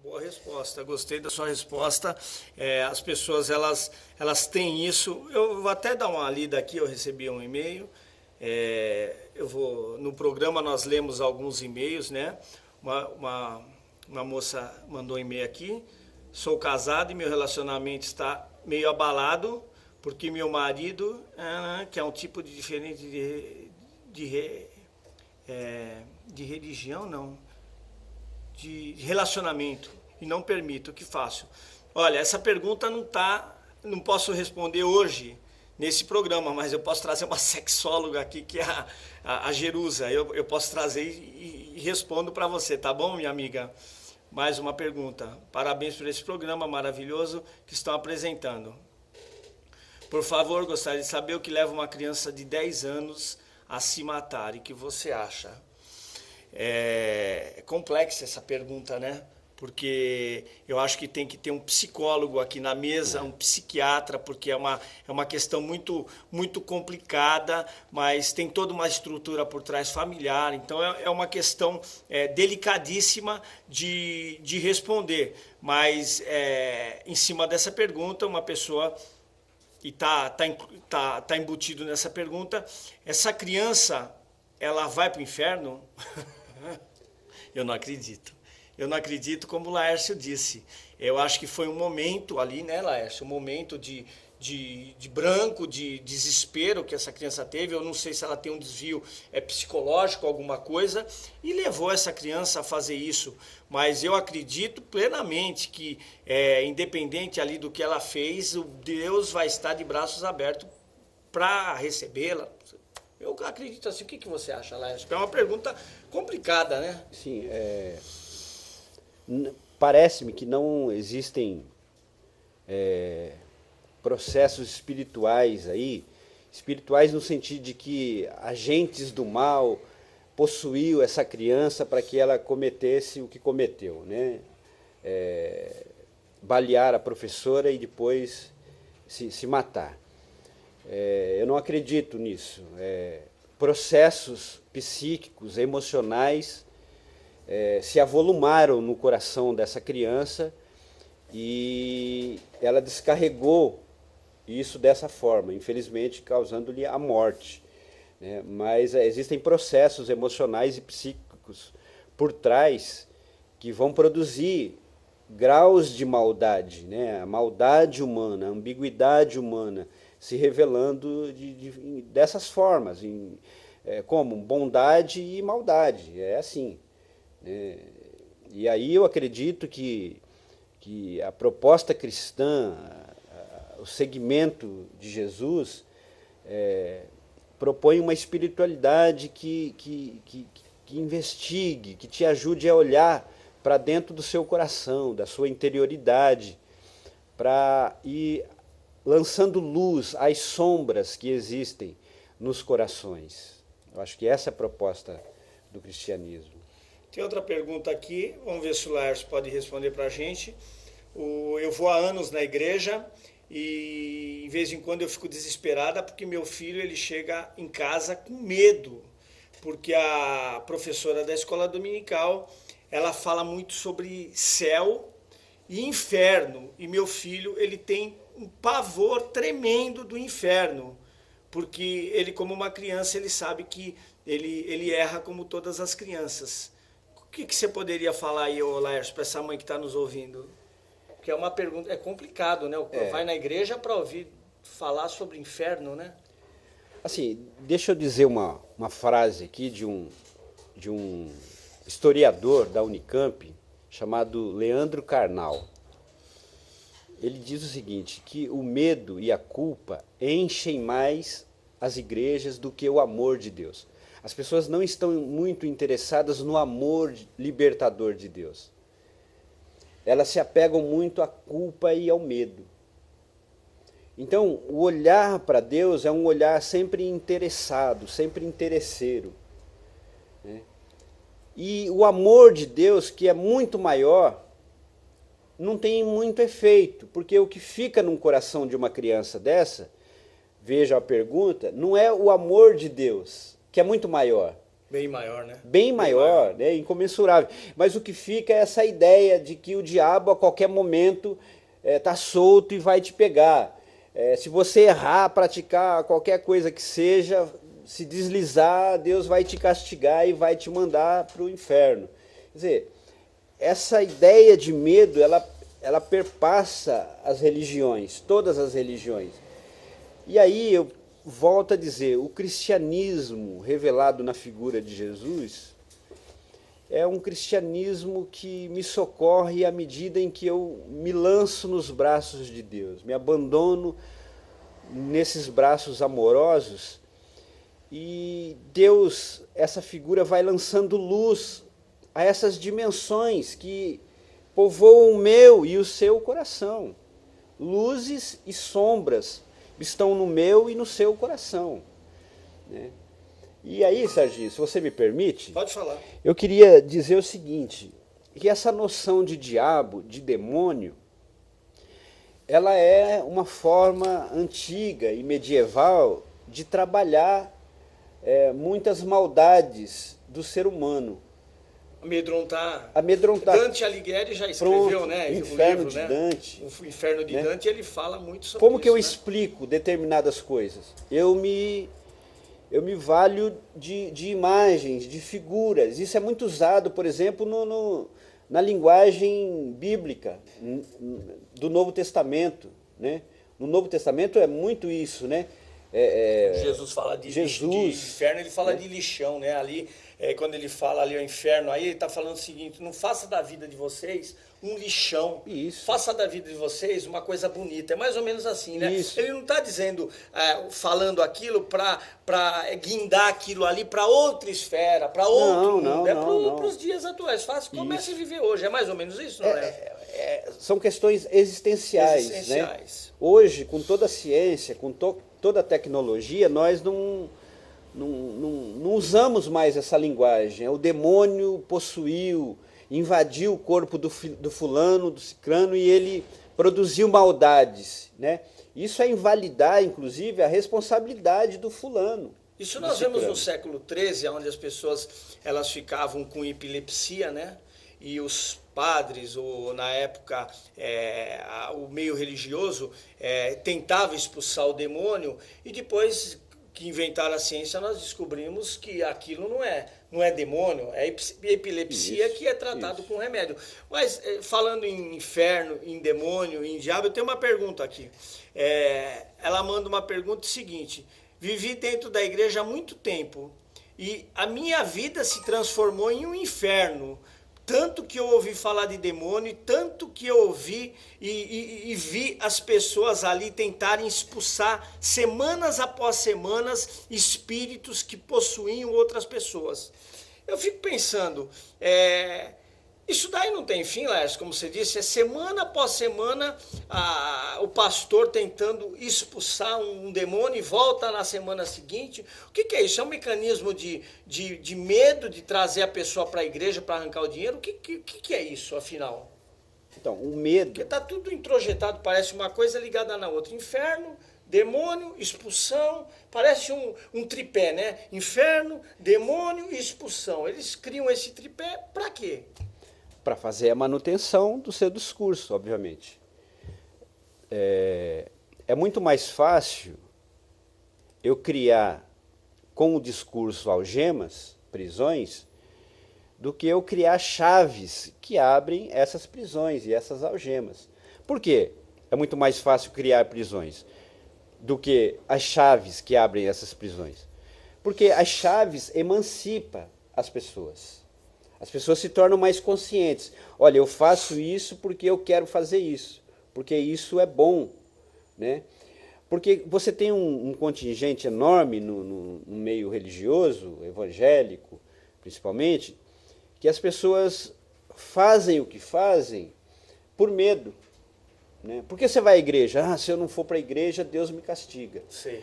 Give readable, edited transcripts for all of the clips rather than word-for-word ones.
Boa resposta, gostei da sua resposta. As pessoas elas têm isso. Eu vou até dar uma lida aqui, eu recebi um e-mail. No programa nós lemos alguns e-mails, né? Uma moça mandou um e-mail aqui. Sou casado e meu relacionamento está meio abalado porque meu marido, que é um tipo de diferente de religião, não, de relacionamento, e não permito, o que faço? Olha, essa pergunta não posso responder hoje nesse programa, mas eu posso trazer uma sexóloga aqui, que é a Jerusa. Eu posso trazer e respondo para você, tá bom, minha amiga? Mais uma pergunta. Parabéns por esse programa maravilhoso que estão apresentando. Por favor, gostaria de saber o que leva uma criança de 10 anos a se matar e o que você acha? É complexa essa pergunta, né? Porque eu acho que tem que ter um psicólogo aqui na mesa, um psiquiatra, porque é uma questão muito, muito complicada, mas tem toda uma estrutura por trás familiar, então é uma questão delicadíssima de responder. Mas em cima dessa pergunta, uma pessoa, e tá embutido nessa pergunta, essa criança, ela vai para o inferno? Eu não acredito. Eu não acredito, como o Laércio disse. Eu acho que foi um momento ali, né, Laércio? Um momento de branco, de desespero que essa criança teve. Eu não sei se ela tem um desvio psicológico, alguma coisa, e levou essa criança a fazer isso. Mas eu acredito plenamente que, independente ali do que ela fez, o Deus vai estar de braços abertos para recebê-la. Eu acredito assim. O que você acha, Laércio? É uma pergunta complicada, né? Sim, parece-me que não existem processos espirituais aí, espirituais no sentido de que agentes do mal possuíam essa criança para que ela cometesse o que cometeu, né? Balear a professora e depois se matar. Eu não acredito nisso. Processos psíquicos, emocionais, se avolumaram no coração dessa criança e ela descarregou isso dessa forma, infelizmente causando-lhe a morte, né? Mas existem processos emocionais e psíquicos por trás que vão produzir graus de maldade, né? A maldade humana, a ambiguidade humana se revelando dessas formas, como bondade e maldade, é assim. E aí eu acredito que a proposta cristã, o segmento de Jesus, propõe uma espiritualidade que investigue, que te ajude a olhar para dentro do seu coração, da sua interioridade, para ir lançando luz às sombras que existem nos corações. Eu acho que essa é a proposta do cristianismo. Tem outra pergunta aqui, vamos ver se o Laércio pode responder para a gente. Eu vou há anos na igreja e, de vez em quando, eu fico desesperada porque meu filho ele chega em casa com medo, porque a professora da escola dominical ela fala muito sobre céu e inferno, e meu filho ele tem um pavor tremendo do inferno, porque ele, como uma criança, ele sabe que ele erra como todas as crianças. O que você poderia falar aí, Laércio, para essa mãe que está nos ouvindo? Porque é uma pergunta, é complicado, né? Vai na igreja para ouvir falar sobre inferno, né? Assim, deixa eu dizer uma frase aqui de um historiador da Unicamp, chamado Leandro Carnal. Ele diz o seguinte, que o medo e a culpa enchem mais as igrejas do que o amor de Deus. As pessoas não estão muito interessadas no amor libertador de Deus. Elas se apegam muito à culpa e ao medo. Então, o olhar para Deus é um olhar sempre interessado, sempre interesseiro, né? E o amor de Deus, que é muito maior, não tem muito efeito, porque o que fica no coração de uma criança dessa, veja a pergunta, não é o amor de Deus, que é muito maior, Bem maior, né? Bem maior, né? Incomensurável. Mas o que fica é essa ideia de que o diabo a qualquer momento está solto e vai te pegar. Se você errar, praticar qualquer coisa que seja, se deslizar, Deus vai te castigar e vai te mandar para o inferno. Quer dizer, essa ideia de medo, ela perpassa as religiões, todas as religiões. E aí eu volto a dizer, o cristianismo revelado na figura de Jesus é um cristianismo que me socorre à medida em que eu me lanço nos braços de Deus, me abandono nesses braços amorosos, e Deus, essa figura, vai lançando luz a essas dimensões que povoam o meu e o seu coração. Luzes e sombras estão no meu e no seu coração, né? E aí, Serginho, se você me permite, pode falar. Eu queria dizer o seguinte, que essa noção de diabo, de demônio, ela é uma forma antiga e medieval de trabalhar muitas maldades do ser humano. Amedrontar. Dante Alighieri já escreveu, pronto, né? O Inferno de Dante. O Inferno de né? Dante, ele fala muito sobre Como isso. que eu né? explico determinadas coisas? Eu me valho de imagens, de figuras. Isso é muito usado, por exemplo, na linguagem bíblica do Novo Testamento, né? No Novo Testamento é muito isso, né? Jesus fala de Jesus, inferno, ele fala de lixão, né? Ali, quando ele fala ali o inferno, aí ele está falando o seguinte: não faça da vida de vocês um lixão. Isso. Faça da vida de vocês uma coisa bonita. É mais ou menos assim, né? Isso. Ele não está dizendo, falando aquilo para guindar aquilo ali para outra esfera, para outro mundo. Para os dias atuais. Comece a viver hoje. É mais ou menos isso, não é? São questões existenciais. Né? Hoje, com toda a ciência, com toda a tecnologia, nós não usamos mais essa linguagem. O demônio possuiu, invadiu o corpo do fulano, do cicrano, e ele produziu maldades, né? Isso é invalidar, inclusive, a responsabilidade do fulano. Isso nós vemos no século XIII, onde as pessoas elas ficavam com epilepsia, né? E os padres, ou na época o meio religioso, tentava expulsar o demônio, e depois que inventaram a ciência, nós descobrimos que aquilo não é demônio, é epilepsia que é tratado com remédio. Mas falando em inferno, em demônio, em diabo, eu tenho uma pergunta aqui. Ela manda uma pergunta seguinte: vivi dentro da igreja há muito tempo e a minha vida se transformou em um inferno. Tanto que eu ouvi falar de demônio, tanto que eu ouvi e vi as pessoas ali tentarem expulsar, semanas após semanas, espíritos que possuíam outras pessoas. Eu fico pensando, isso daí não tem fim, Laércio, como você disse, é semana após semana o pastor tentando expulsar um demônio e volta na semana seguinte. O que é isso? É um mecanismo de medo de trazer a pessoa para a igreja para arrancar o dinheiro? O que é isso, afinal? Então, o medo... Porque está tudo introjetado, parece uma coisa ligada na outra. Inferno, demônio, expulsão, parece um tripé, né? Inferno, demônio e expulsão. Eles criam esse tripé para quê? Para fazer a manutenção do seu discurso, obviamente. É muito mais fácil eu criar com o discurso algemas, prisões, do que eu criar chaves que abrem essas prisões e essas algemas. Por quê? É muito mais fácil criar prisões do que as chaves que abrem essas prisões. Porque as chaves emancipam as pessoas. As pessoas se tornam mais conscientes. Olha, eu faço isso porque eu quero fazer isso, porque isso é bom, né? Porque você tem um contingente enorme no meio religioso, evangélico, principalmente, que as pessoas fazem o que fazem por medo, né? Por que você vai à igreja? Se eu não for para a igreja, Deus me castiga. Sim.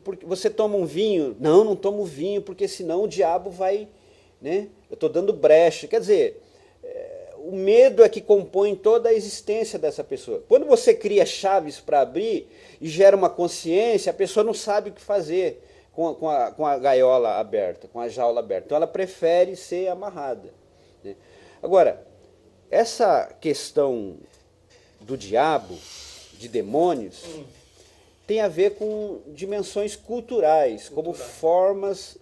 Porque você toma um vinho? Não tomo vinho, porque senão o diabo vai... Né? Eu estou dando brecha. Quer dizer, o medo é que compõe toda a existência dessa pessoa. Quando você cria chaves para abrir e gera uma consciência, a pessoa não sabe o que fazer. com a gaiola aberta, com a jaula aberta. Então ela prefere ser amarrada, né? Agora, essa questão do diabo, de demônios, tem a ver com dimensões culturais, como formas